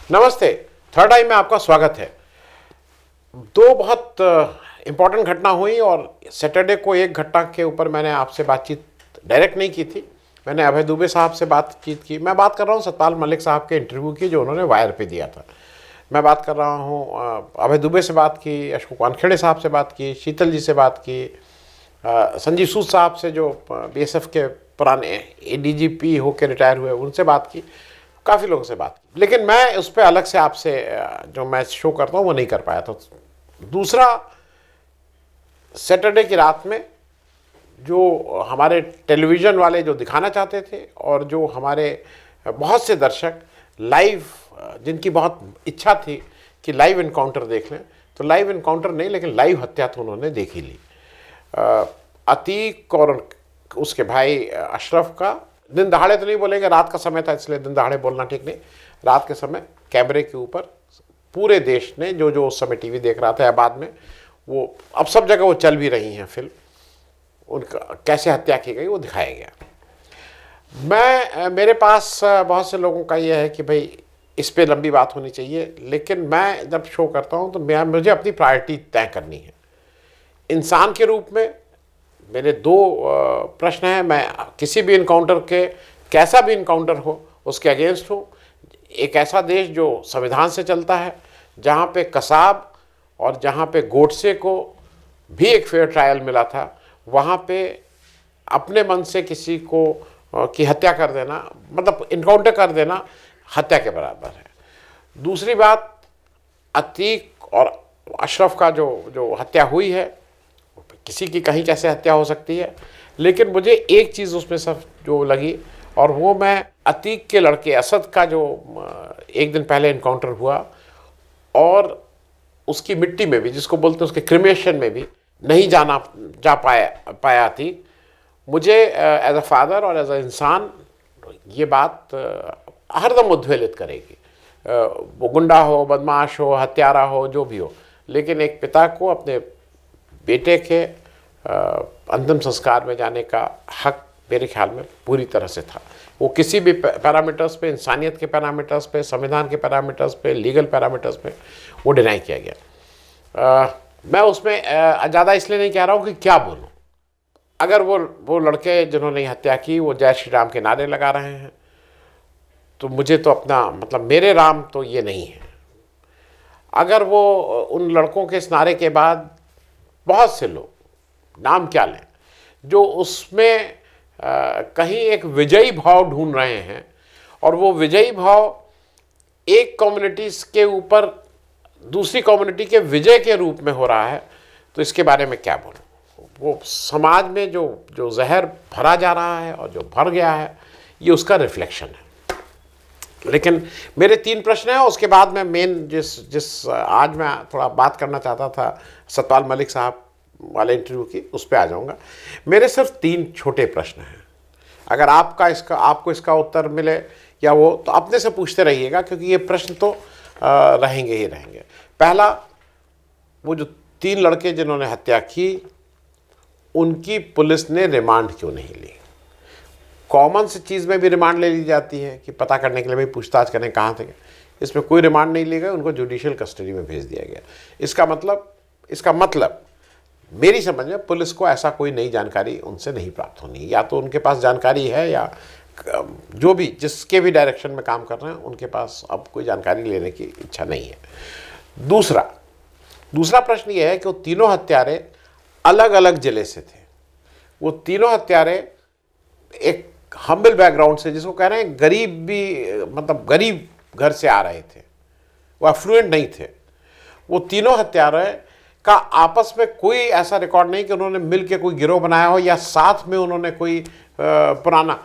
नमस्ते। थर्ड आई में आपका स्वागत है। दो बहुत इम्पॉर्टेंट घटना हुई और सैटरडे को एक घटना के ऊपर मैंने आपसे बातचीत डायरेक्ट नहीं की थी। मैंने अभय दुबे साहब से बातचीत की। मैं बात कर रहा हूँ सतपाल मलिक साहब के इंटरव्यू की जो उन्होंने वायर पे दिया था। मैं बात कर रहा हूँ अभय दुबे से बात की, अशोक वानखेड़े साहब से बात की, शीतल जी से बात की, संजीव सूद साहब से जो बीएसएफ के पुराने एडीजीपी होकर रिटायर हुए उनसे बात की, काफ़ी लोगों से बात की। लेकिन मैं उस पर अलग से आपसे जो मैं शो करता हूँ वो नहीं कर पाया। तो दूसरा, सैटरडे की रात में जो हमारे टेलीविज़न वाले जो दिखाना चाहते थे और जो हमारे बहुत से दर्शक लाइव, जिनकी बहुत इच्छा थी कि लाइव इनकाउंटर देख लें, तो लाइव इनकाउंटर नहीं लेकिन लाइव हत्या तो उन्होंने देख ही ली। अतीक और उसके भाई अशरफ का दिन दहाड़े तो नहीं बोलेंगे, रात का समय था इसलिए दिन दहाड़े बोलना ठीक नहीं, रात के समय कैमरे के ऊपर पूरे देश ने जो जो उस समय टीवी देख रहा था या बाद में, वो अब सब जगह वो चल भी रही हैं फिल्म, उनका कैसे हत्या की गई वो दिखाया गया। मेरे पास बहुत से लोगों का ये है कि भाई इस पे लंबी बात होनी चाहिए, लेकिन मैं जब शो करता हूँ तो मुझे अपनी प्रायोरिटी तय करनी है। इंसान के रूप में मेरे दो प्रश्न हैं। मैं किसी भी इनकाउंटर के, कैसा भी इनकाउंटर हो, उसके अगेंस्ट हूँ। एक ऐसा देश जो संविधान से चलता है, जहाँ पे कसाब और जहाँ पे गोडसे को भी एक फेयर ट्रायल मिला था, वहाँ पे अपने मन से किसी को की हत्या कर देना, मतलब इनकाउंटर कर देना, हत्या के बराबर है। दूसरी बात, अतीक और अशरफ का जो हत्या हुई है, किसी की कहीं कैसे हत्या हो सकती है, लेकिन मुझे एक चीज़ उसमें सब जो लगी, और वो मैं अतीक के लड़के असद का जो एक दिन पहले इनकाउंटर हुआ और उसकी मिट्टी में भी, जिसको बोलते हैं उसके क्रिमेशन में भी नहीं जा पाया अतीक, मुझे एज अ फादर और एज अ इंसान ये बात हरदम उद्वेलित करेगी। वो गुंडा हो, बदमाश हो, हत्यारा हो, जो भी हो, लेकिन एक पिता को अपने बेटे के अंतिम संस्कार में जाने का हक मेरे ख्याल में पूरी तरह से था। वो किसी भी पैरामीटर्स पे, इंसानियत के पैरामीटर्स पे, संविधान के पैरामीटर्स पे, लीगल पैरामीटर्स पे वो डिनाई किया गया। मैं उसमें ज़्यादा इसलिए नहीं कह रहा हूँ कि क्या बोलूँ। अगर वो लड़के जिन्होंने हत्या की वो जय श्री राम के नारे लगा रहे हैं, तो मुझे तो अपना, मतलब मेरे राम तो ये नहीं है। अगर वो उन लड़कों के इस नारे के बाद बहुत से लोग, नाम क्या लें, जो उसमें कहीं एक विजयी भाव ढूंढ रहे हैं, और वो विजयी भाव एक कम्युनिटीज़ के ऊपर दूसरी कम्युनिटी के विजय के रूप में हो रहा है, तो इसके बारे में क्या बोलूं। वो समाज में जो जहर भरा जा रहा है और जो भर गया है, ये उसका रिफ्लेक्शन है। लेकिन मेरे 3 प्रश्न हैं, उसके बाद मैं मेन जिस आज मैं थोड़ा बात करना चाहता था सतपाल मलिक साहब वाले इंटरव्यू की, उस पर आ जाऊंगा। मेरे सिर्फ 3 छोटे प्रश्न हैं। अगर आपको इसका उत्तर मिले या वो, तो अपने से पूछते रहिएगा, क्योंकि ये प्रश्न तो रहेंगे ही रहेंगे। पहला, वो जो 3 लड़के जिन्होंने हत्या की, उनकी पुलिस ने रिमांड क्यों नहीं ली? कॉमन सी चीज़ में भी रिमांड ले ली जाती है कि पता करने के लिए, भाई पूछताछ करने कहाँ थे। इसमें कोई रिमांड नहीं ली गई, उनको जुडिशियल कस्टडी में भेज दिया गया। इसका मतलब मेरी समझ में पुलिस को ऐसा कोई नई जानकारी उनसे नहीं प्राप्त होनी, या तो उनके पास जानकारी है, या जो भी जिसके भी डायरेक्शन में काम कर रहे हैं उनके पास अब कोई जानकारी लेने की इच्छा नहीं है। दूसरा प्रश्न ये है कि वो तीनों हत्यारे अलग अलग जिले से थे। वो तीनों हत्यारे एक हम्बल बैकग्राउंड से, जिसको कह रहे हैं गरीब भी, मतलब गरीब घर से आ रहे थे, वो अफ्लुएंट नहीं थे। वो तीनों हत्यारे का आपस में कोई ऐसा रिकॉर्ड नहीं कि उन्होंने मिल के कोई गिरोह बनाया हो, या साथ में उन्होंने कोई पुराना,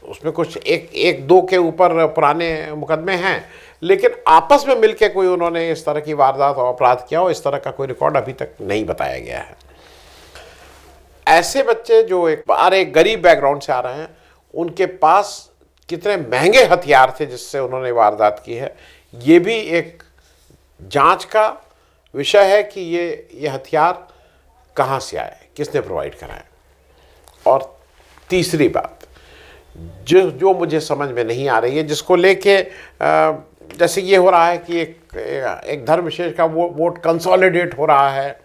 उसमें कुछ एक दो के ऊपर पुराने मुकदमे हैं, लेकिन आपस में मिल के कोई उन्होंने इस तरह की वारदात और अपराध किया हो, इस तरह का कोई रिकॉर्ड अभी तक नहीं बताया गया है। ऐसे बच्चे जो एक गरीब बैकग्राउंड से आ रहे हैं, उनके पास कितने महंगे हथियार थे जिससे उन्होंने वारदात की है, ये भी एक जांच का विषय है कि ये हथियार कहाँ से आए, किसने प्रोवाइड कराए। और तीसरी बात जो मुझे समझ में नहीं आ रही है, जिसको लेके जैसे ये हो रहा है कि एक धर्म विशेष का वोट कंसोलिडेट हो रहा है,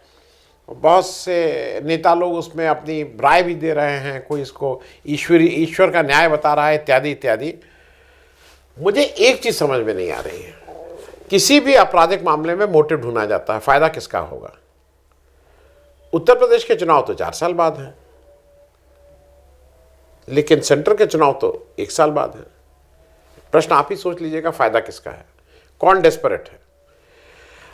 बहुत से नेता लोग उसमें अपनी राय भी दे रहे हैं, कोई इसको ईश्वर का न्याय बता रहा है, इत्यादि इत्यादि। मुझे एक चीज़ समझ में नहीं आ रही है, किसी भी आपराधिक मामले में मोटिव ढूंढा जाता है, फायदा किसका होगा। उत्तर प्रदेश के चुनाव तो 4 साल बाद हैं, लेकिन सेंटर के चुनाव तो 1 साल बाद हैं। प्रश्न आप ही सोच लीजिएगा, फायदा किसका है, कौन डेस्परेट है।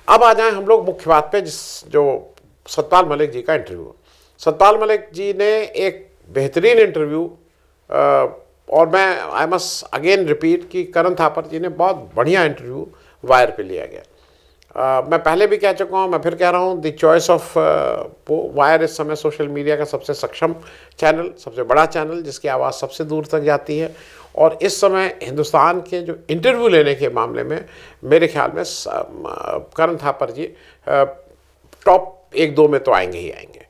अब आ जाएं हम लोग मुख्य बात पे, जो सतपाल मलिक जी का इंटरव्यू। सतपाल मलिक जी ने एक बेहतरीन इंटरव्यू, और मैं आई मस्ट अगेन रिपीट कि करण थापर जी ने बहुत बढ़िया इंटरव्यू वायर पे लिया गया। मैं पहले भी कह चुका हूँ, मैं फिर कह रहा हूँ, द चॉइस ऑफ वायर इस समय सोशल मीडिया का सबसे सक्षम चैनल, सबसे बड़ा चैनल, जिसकी आवाज़ सबसे दूर तक जाती है। और इस समय हिंदुस्तान के जो इंटरव्यू लेने के मामले में मेरे ख्याल में करण थापर जी टॉप 1-2 में तो आएंगे ही आएंगे।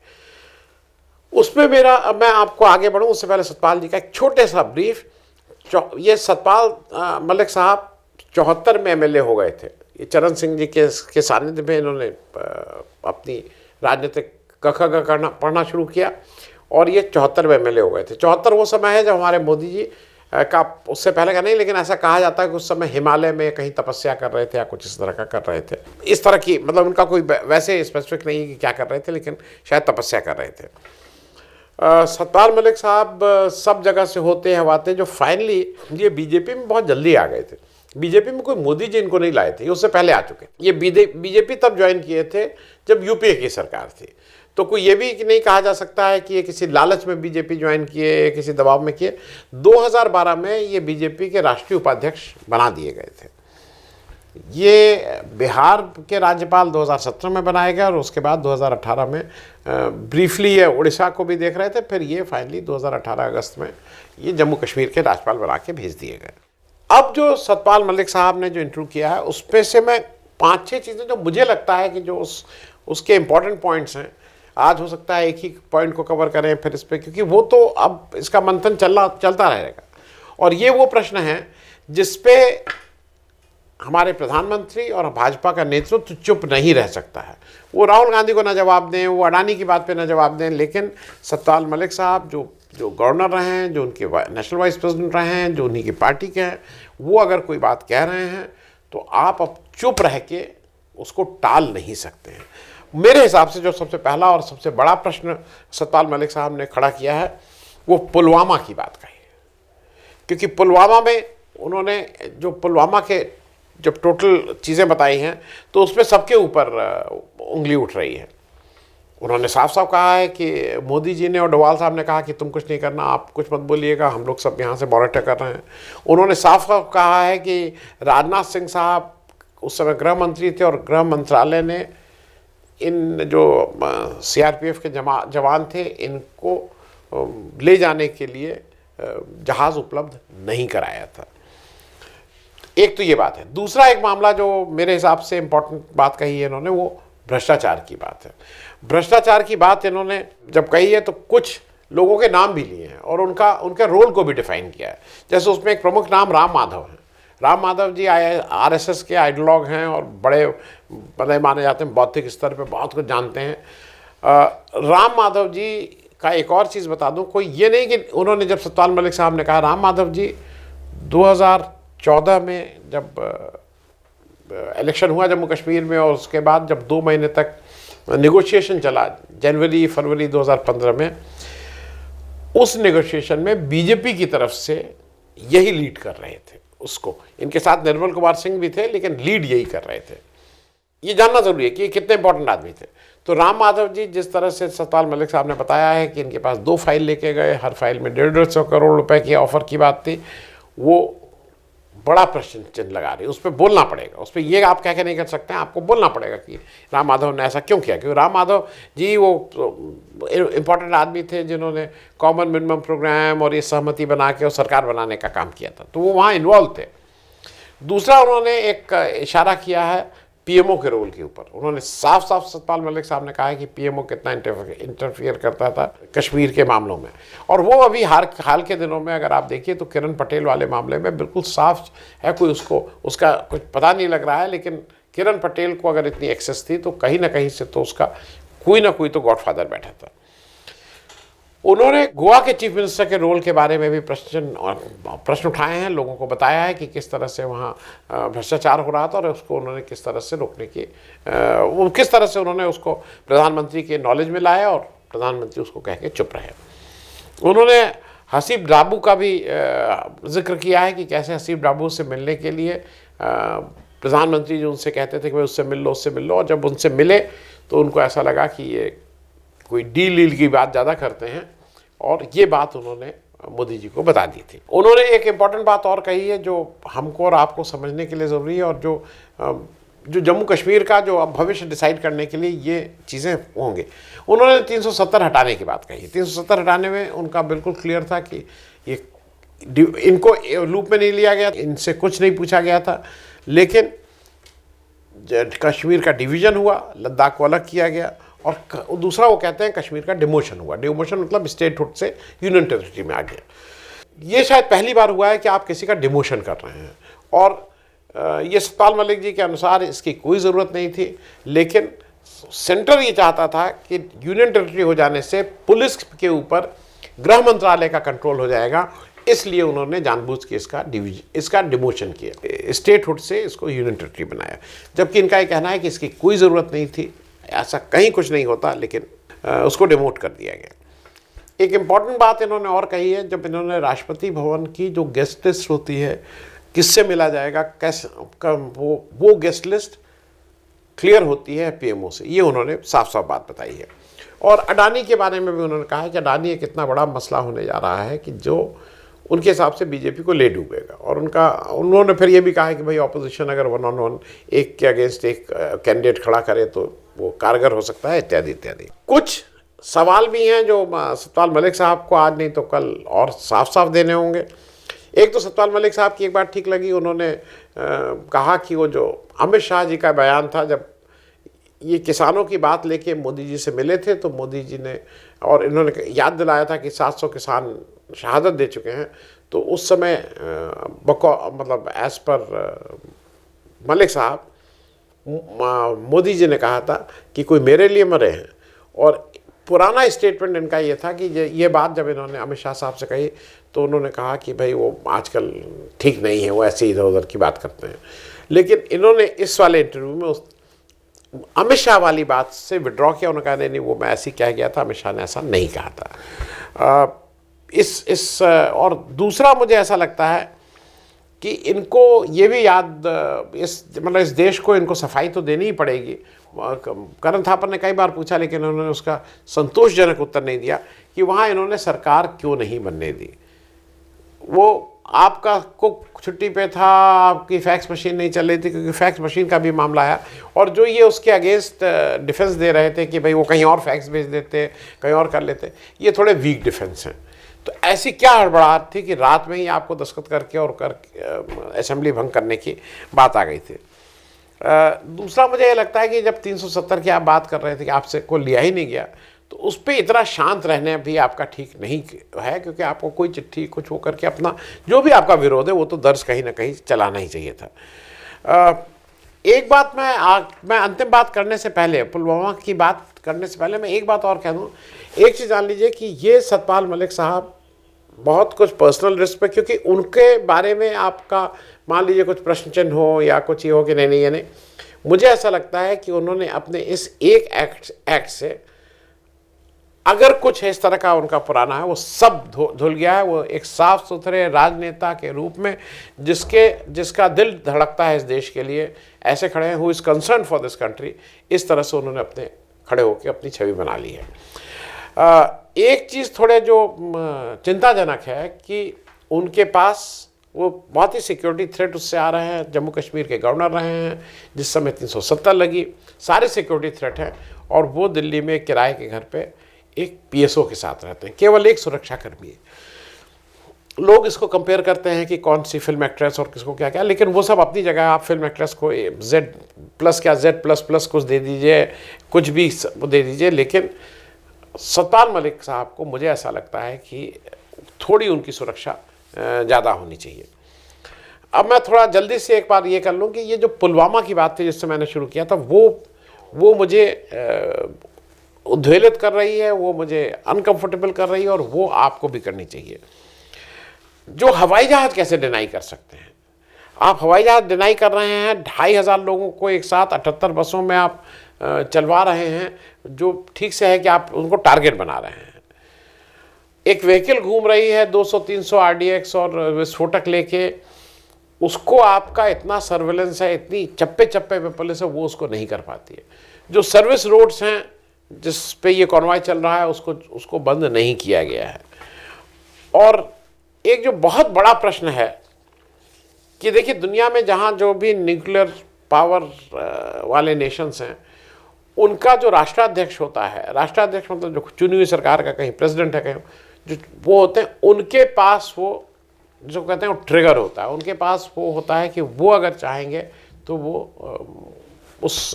उसमें मैं आपको आगे बढ़ूँ उससे पहले सतपाल जी का एक छोटे सा ब्रीफ। ये सतपाल मलिक साहब 74 में एमएलए हो गए थे। ये चरण सिंह जी के सानिध्य में इन्होंने अपनी राजनीतिक क करना पढ़ना शुरू किया, और ये 74 में एमएलए हो गए थे। 74 वो समय है जब हमारे मोदी जी का, उससे पहले का नहीं, लेकिन ऐसा कहा जाता है कि उस समय हिमालय में कहीं तपस्या कर रहे थे या कुछ इस तरह का कर रहे थे। इस तरह की, मतलब उनका कोई वैसे स्पेसिफिक नहीं है कि क्या कर रहे थे, लेकिन शायद तपस्या कर रहे थे। सतपाल मलिक साहब सब जगह से होते हवाते, जो फाइनली ये बीजेपी में बहुत जल्दी आ गए थे। बीजेपी में कोई मोदी जी इनको नहीं लाए थे, ये उससे पहले आ चुके। ये बीजेपी तब ज्वाइन किए थे जब यूपीए की सरकार थी। तो कोई ये भी नहीं कहा जा सकता है कि ये किसी लालच में बीजेपी ज्वाइन किए, किसी दबाव में किए। 2012 में ये बीजेपी के राष्ट्रीय उपाध्यक्ष बना दिए गए थे। ये बिहार के राज्यपाल 2017 में बनाए गए, और उसके बाद 2018 में ब्रीफली ये उड़ीसा को भी देख रहे थे, फिर ये फाइनली 2018 अगस्त में ये जम्मू कश्मीर के राज्यपाल बना के भेज दिए गए। अब जो सतपाल मलिक साहब ने जो इंटरव्यू किया है, उस पे से मैं 5-6 चीज़ें जो मुझे लगता है कि जो उसके इम्पॉर्टेंट पॉइंट्स हैं, आज हो सकता है एक ही पॉइंट को कवर करें फिर इस पर, क्योंकि वो तो अब इसका मंथन चलता रहेगा। और ये वो प्रश्न है जिस पे हमारे प्रधानमंत्री और भाजपा का नेतृत्व चुप नहीं रह सकता है। वो राहुल गांधी को ना जवाब दें, वो अडानी की बात पे ना जवाब दें, लेकिन सतपाल मलिक साहब जो गवर्नर रहे हैं, जो उनके नेशनल वाइस प्रेसिडेंट रहे हैं, जो उन्हीं की पार्टी के हैं, वो अगर कोई बात कह रहे हैं तो आप अब चुप रह के उसको टाल नहीं सकते हैं। मेरे हिसाब से जो सबसे पहला और सबसे बड़ा प्रश्न सतपाल मलिक साहब ने खड़ा किया है, वो पुलवामा की बात कही। क्योंकि पुलवामा में उन्होंने जो पुलवामा के जब टोटल चीज़ें बताई हैं, तो उसमें सबके ऊपर उंगली उठ रही है। उन्होंने साफ साफ कहा है कि मोदी जी ने और डोवाल साहब ने कहा कि तुम कुछ नहीं करना, आप कुछ मत बोलिएगा, हम लोग सब यहाँ से मॉनिटर कर रहे हैं। उन्होंने साफ साफ कहा है कि राजनाथ सिंह साहब उस समय गृह मंत्री थे, और गृह मंत्रालय ने इन जो सीआरपीएफ के जवान थे, इनको ले जाने के लिए जहाज़ उपलब्ध नहीं कराया था। एक तो ये बात है। दूसरा एक मामला जो मेरे हिसाब से इम्पोर्टेंट बात कही है इन्होंने, वो भ्रष्टाचार की बात है। भ्रष्टाचार की बात इन्होंने जब कही है तो कुछ लोगों के नाम भी लिए हैं और उनके रोल को भी डिफाइन किया है। जैसे उसमें एक प्रमुख नाम राम माधव है। राम माधव जी आरएसएस के आइडियोलॉग हैं और बड़े माने जाते हैं, बौद्धिक स्तर पे बहुत कुछ जानते हैं। राम माधव जी का एक और चीज़ बता दूं, कोई ये नहीं कि उन्होंने, जब सतपाल मलिक साहब ने कहा, राम माधव जी 2014 में जब इलेक्शन हुआ जम्मू कश्मीर में, और उसके बाद जब 2 महीने तक नेगोशिएशन चला जनवरी फरवरी 2015 में, उस नेगोशिएशन में बीजेपी की तरफ से यही लीड कर रहे थे उसको। इनके साथ निर्मल कुमार सिंह भी थे, लेकिन लीड यही कर रहे थे। ये जानना जरूरी है कि ये कितने इंपॉर्टेंट आदमी थे। तो राम माधव जी, जिस तरह से सतपाल मलिक साहब ने बताया है कि इनके पास 2 फाइल लेके गए, हर फाइल में 150 करोड़ रुपए की ऑफर की बात थी, वो बड़ा प्रश्न चिन्ह लगा रही है। उस पर बोलना पड़ेगा, उस पर ये आप कह के नहीं कर सकते हैं, आपको बोलना पड़ेगा कि राम माधव ने ऐसा क्यों किया। क्योंकि राम माधव जी वो इम्पॉर्टेंट आदमी थे जिन्होंने कॉमन मिनिमम प्रोग्राम और ये सहमति बना के और सरकार बनाने का काम किया था, तो वो वहाँ इन्वॉल्व थे। दूसरा, उन्होंने एक इशारा किया है पीएमओ के रोल के ऊपर। उन्होंने साफ साफ सतपाल मलिक साहब ने कहा है कि पीएमओ कितना इंटरफियर करता था कश्मीर के मामलों में, और वो अभी हाल के दिनों में अगर आप देखिए तो किरण पटेल वाले मामले में बिल्कुल साफ है, कोई उसका कुछ पता नहीं लग रहा है, लेकिन किरण पटेल को अगर इतनी एक्सेस थी तो कहीं ना कहीं से तो उसका कोई ना कोई तो गॉडफादर बैठा था। उन्होंने गोवा के चीफ मिनिस्टर के रोल के बारे में भी प्रश्न उठाए हैं, लोगों को बताया है कि किस तरह से वहाँ भ्रष्टाचार हो रहा था और उसको उन्होंने किस तरह से रोकने की किस तरह से उन्होंने उसको प्रधानमंत्री के नॉलेज में लाया और प्रधानमंत्री उसको कह के चुप रहे। उन्होंने हसीब ड्राबू का भी जिक्र किया है कि कैसे हसीब ड्राबू से मिलने के लिए प्रधानमंत्री जो उनसे कहते थे कि भाई उससे मिल लो, और जब उनसे मिले तो उनको ऐसा लगा कि ये कोई डील की बात ज़्यादा करते हैं, और ये बात उन्होंने मोदी जी को बता दी थी। उन्होंने एक इम्पॉर्टेंट बात और कही है जो हमको और आपको समझने के लिए ज़रूरी है, और जो जम्मू कश्मीर का जो अब भविष्य डिसाइड करने के लिए ये चीज़ें होंगे। उन्होंने 370 हटाने की बात कही। 370 हटाने में उनका बिल्कुल क्लियर था कि ये इनको लूप में नहीं लिया गया, इनसे कुछ नहीं पूछा गया था, लेकिन कश्मीर का डिवीज़न हुआ, लद्दाख को अलग किया गया, और दूसरा वो कहते हैं कश्मीर का डिमोशन हुआ। डिमोशन मतलब स्टेटहुड से यूनियन टेरिटरी में आ गया। ये शायद पहली बार हुआ है कि आप किसी का डिमोशन कर रहे हैं, और ये सतपाल मलिक जी के अनुसार इसकी कोई ज़रूरत नहीं थी, लेकिन सेंटर ये चाहता था कि यूनियन टेरिटरी हो जाने से पुलिस के ऊपर गृह मंत्रालय का कंट्रोल हो जाएगा, इसलिए उन्होंने जानबूझ के इसका डिमोशन किया, स्टेटहुड से इसको यूनियन टेरिटरी बनाया। जबकि इनका ये कहना है कि इसकी कोई ज़रूरत नहीं थी, ऐसा कहीं कुछ नहीं होता, लेकिन उसको डिमोट कर दिया गया। एक इम्पॉर्टेंट बात इन्होंने और कही है, जब इन्होंने राष्ट्रपति भवन की जो गेस्ट लिस्ट होती है, किससे मिला जाएगा, कैसे वो गेस्ट लिस्ट क्लियर होती है पीएमओ से, ये उन्होंने साफ साफ बात बताई है। और अडानी के बारे में भी उन्होंने कहा है कि अडानी एक इतना बड़ा मसला होने जा रहा है कि जो उनके हिसाब से बीजेपी को ले डूबेगा, और उन्होंने फिर ये भी कहा है कि भाई ऑपोजिशन अगर 1-on-1 एक के अगेंस्ट एक कैंडिडेट खड़ा करे तो वो कारगर हो सकता है, इत्यादि इत्यादि। कुछ सवाल भी हैं जो सतपाल मलिक साहब को आज नहीं तो कल और साफ साफ देने होंगे। एक तो सतपाल मलिक साहब की एक बात ठीक लगी, उन्होंने कहा कि वो जो अमित शाह जी का बयान था, जब ये किसानों की बात लेके मोदी जी से मिले थे तो मोदी जी ने, और इन्होंने याद दिलाया था कि 700 किसान शहादत दे चुके हैं, तो उस समय मतलब एज पर मलिक साहब मोदी जी ने कहा था कि कोई मेरे लिए मरे हैं, और पुराना स्टेटमेंट इनका ये था कि ये बात जब इन्होंने अमित शाह साहब से कही तो उन्होंने कहा कि भाई वो आजकल ठीक नहीं है, वो ऐसे इधर उधर की बात करते हैं। लेकिन इन्होंने इस वाले इंटरव्यू में उस अमित शाह वाली बात से विड्रॉ किया। उन्होंने कहा नहीं वो मैं ऐसे ही कह गया था, अमित शाह ने ऐसा नहीं कहा था। और दूसरा मुझे ऐसा लगता है कि इनको ये भी याद, इस देश को इनको सफाई तो देनी ही पड़ेगी। करण थापर ने कई बार पूछा, लेकिन उन्होंने उसका संतोषजनक उत्तर नहीं दिया कि वहाँ इन्होंने सरकार क्यों नहीं बनने दी। वो आपका कुक छुट्टी पे था, आपकी फैक्स मशीन नहीं चल रही थी, क्योंकि फैक्स मशीन का भी मामला है, और जो ये उसके अगेंस्ट डिफेंस दे रहे थे कि भाई वो कहीं और फैक्स भेज देते, कहीं और कर लेते, ये थोड़े वीक डिफेंस हैं। तो ऐसी क्या हड़बड़ाहट थी कि रात में ही आपको दस्तखत करके और असेंबली भंग करने की बात आ गई थी। दूसरा मुझे ये लगता है कि जब 370 की आप बात कर रहे थे कि आपसे को लिया ही नहीं गया, तो उस पर इतना शांत रहने भी आपका ठीक नहीं है, क्योंकि आपको कोई चिट्ठी कुछ वो करके अपना जो भी आपका विरोध है वो तो दर्ज कहीं ना कहीं चलाना ही चाहिए था। एक बात मैं अंतिम बात करने से पहले, पुलवामा की बात करने से पहले मैं एक बात और कह दूं। एक चीज़ जान लीजिए कि ये सतपाल मलिक साहब बहुत कुछ पर्सनल रिस्क पे, क्योंकि उनके बारे में आपका मान लीजिए कुछ प्रश्न चिन्ह हो या कुछ ये हो कि नहीं ये नहीं, मुझे ऐसा लगता है कि उन्होंने अपने इस एक एक्ट से अगर कुछ इस तरह का उनका पुराना है वो सब धुल गया है। वो एक साफ सुथरे राजनेता के रूप में जिसका दिल धड़कता है इस देश के लिए, ऐसे खड़े हैं, who is concern for this country, इस तरह से उन्होंने अपने खड़े होकर अपनी छवि बना ली है। एक चीज़ थोड़े जो चिंताजनक है कि उनके पास वो बहुत ही सिक्योरिटी थ्रेट उससे आ रहे हैं, जम्मू कश्मीर के गवर्नर रहे हैं जिस समय 370 लगी, सारे सिक्योरिटी थ्रेट हैं, और वो दिल्ली में किराए के घर पे एक पीएसओ के साथ रहते हैं, केवल एक सुरक्षा कर्मी है। लोग इसको कंपेयर करते हैं कि कौन सी फिल्म एक्ट्रेस और किसको क्या क्या, लेकिन वो सब अपनी जगह। आप फिल्म एक्ट्रेस को Z+ क्या Z++ कुछ दे दीजिए, कुछ भी दे दीजिए, लेकिन सतपाल मलिक साहब को मुझे ऐसा लगता है कि थोड़ी उनकी सुरक्षा ज़्यादा होनी चाहिए। अब मैं थोड़ा जल्दी से एक बार ये कर लूँ कि ये जो पुलवामा की बात थी जिससे मैंने शुरू किया था, वो मुझे उद्वेलित कर रही है, वो मुझे अनकंफर्टेबल कर रही है, और वो आपको भी करनी चाहिए। जो हवाई जहाज़ कैसे डिनाई कर सकते हैं? आप हवाई जहाज़ डिनाई कर रहे हैं, 2500 लोगों को एक साथ 78 बसों में आप चलवा रहे हैं, जो ठीक से है कि आप उनको टारगेट बना रहे हैं। एक व्हीकल घूम रही है 200-300 RDX और विस्फोटक लेके, उसको आपका इतना सर्वेलेंस है, इतनी चप्पे चप्पे पे पुलिस है, वो उसको नहीं कर पाती है। जो सर्विस रोड्स हैं जिस पे ये कॉन्वॉय चल रहा है, उसको बंद नहीं किया गया है। और एक जो बहुत बड़ा प्रश्न है कि देखिए, दुनिया में जहाँ जो भी न्यूक्लियर पावर वाले नेशंस हैं, उनका जो राष्ट्राध्यक्ष होता है, राष्ट्राध्यक्ष मतलब जो चुनी हुई सरकार का, कहीं प्रेसिडेंट है, कहीं जो वो होते हैं, उनके पास वो जो कहते हैं वो ट्रिगर होता है। उनके पास वो होता है कि वो अगर चाहेंगे तो वो उस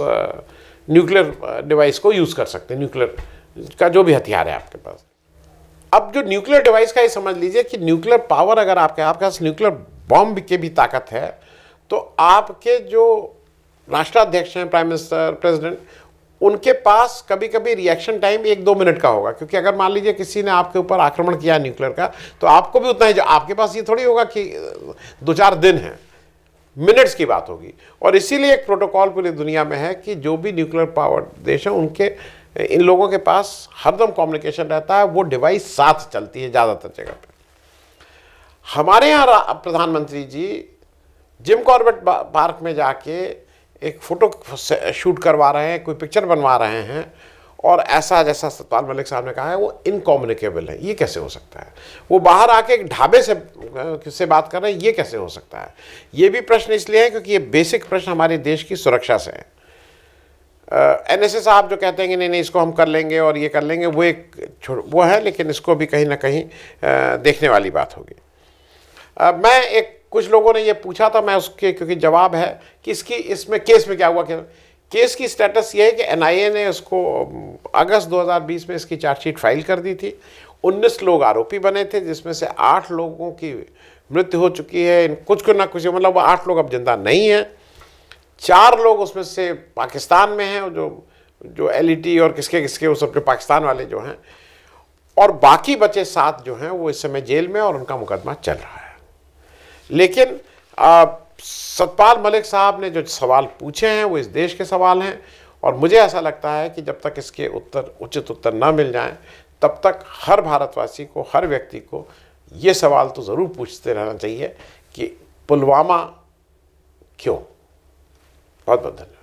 न्यूक्लियर डिवाइस को यूज़ कर सकते हैं, न्यूक्लियर का जो भी हथियार है आपके पास। अब जो न्यूक्लियर डिवाइस का ये समझ लीजिए कि न्यूक्लियर पावर अगर आपके पास न्यूक्लियर बॉम्ब की भी ताकत है, तो आपके जो राष्ट्राध्यक्ष हैं, प्राइम मिनिस्टर, प्रेसिडेंट, उनके पास कभी कभी रिएक्शन टाइम 1-2 मिनट का होगा। क्योंकि अगर मान लीजिए किसी ने आपके ऊपर आक्रमण किया न्यूक्लियर का, तो आपको भी उतना ही, आपके पास ये थोड़ी होगा कि 2-4 दिन है, मिनट्स की बात होगी। और इसीलिए एक प्रोटोकॉल पूरी दुनिया में है कि जो भी न्यूक्लियर पावर देश हैं, उनके इन लोगों के पास हरदम कम्युनिकेशन रहता है, वो डिवाइस साथ चलती है ज़्यादातर जगह पे। हमारे यहाँ प्रधानमंत्री जी जिम कॉर्बेट पार्क में जाके एक फ़ोटो शूट करवा रहे हैं, कोई पिक्चर बनवा रहे हैं, और ऐसा जैसा सतपाल मलिक साहब ने कहा है, वो इनकम्युनिकेबल है। ये कैसे हो सकता है? वो बाहर आके एक ढाबे से बात कर रहे हैं, ये कैसे हो सकता है? ये भी प्रश्न इसलिए है क्योंकि ये बेसिक प्रश्न हमारे देश की सुरक्षा से है। NSA साहब जो कहते हैं कि नहीं इसको हम कर लेंगे और ये कर लेंगे, वो है, लेकिन इसको भी कहीं ना कहीं देखने वाली बात होगी। मैं कुछ लोगों ने ये पूछा था, मैं उसके क्योंकि जवाब है कि इसमें केस में क्या हुआ। केस की स्टेटस ये है कि NIA ने उसको अगस्त 2020 में इसकी चार्जशीट फाइल कर दी थी। 19 लोग आरोपी बने थे, जिसमें से 8 लोगों की मृत्यु हो चुकी है। कुछ ना कुछ मतलब वो 8 लोग अब जिंदा नहीं हैं। 4 लोग उसमें से पाकिस्तान में हैं, जो LET और किसके वो सब जो पाकिस्तान वाले जो हैं, और बाकी बचे 7 जो हैं वो इस समय जेल में, और उनका मुकदमा चल रहा है। लेकिन सतपाल मलिक साहब ने जो सवाल पूछे हैं वो इस देश के सवाल हैं, और मुझे ऐसा लगता है कि जब तक इसके उचित उत्तर न मिल जाएं, तब तक हर भारतवासी को, हर व्यक्ति को ये सवाल तो ज़रूर पूछते रहना चाहिए कि पुलवामा क्यों। बहुत बहुत धन्यवाद।